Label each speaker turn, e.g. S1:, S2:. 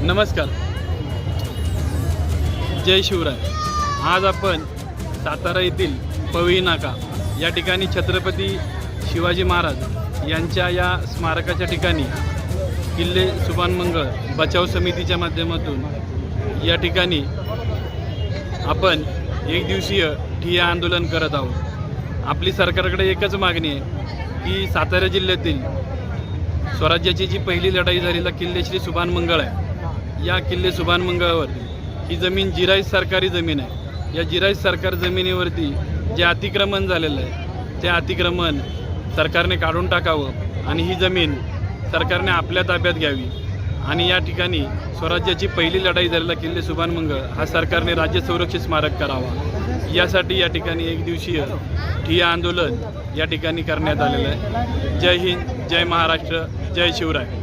S1: नमस्कार, जय शिवराय। आज आपण सातारा येथील पवई नाका या ठिकाणी छत्रपती शिवाजी महाराज यांच्या या स्मारकाच्या ठिकाणी किल्ले सुभानमंगळ बचाव समितीच्या माध्यमातून या ठिकाणी आपण एक दिवसीय ठिय्या आंदोलन करत आहोत। आपली सरकारकडे एकच मागणी आहे की सातारा जिल्ह्यातील स्वराज्याची जी पहिली लढाई झालेला किल्ले श्री सुभानमंगळ आहे, या किल्ले सुभानमंगळावरती ही जमीन जिराईत सरकारी जमीन आहे। या जिराईत सरकार जमिनीवरती जे अतिक्रमण झालेलं आहे ते अतिक्रमण सरकारने काढून टाकावं आणि ही जमीन सरकारने आपल्या ताब्यात घ्यावी आणि या ठिकाणी स्वराज्याची पहिली लढाई झालेला किल्ले सुभानमंगळ हा सरकारने राज्य संरक्षित स्मारक करावा। यासाठी या ठिकाणी एक दिवसीय ठिय्या आंदोलन या ठिकाणी करण्यात आलेलं आहे। जय हिंद, जय महाराष्ट्र, जय शिवराय।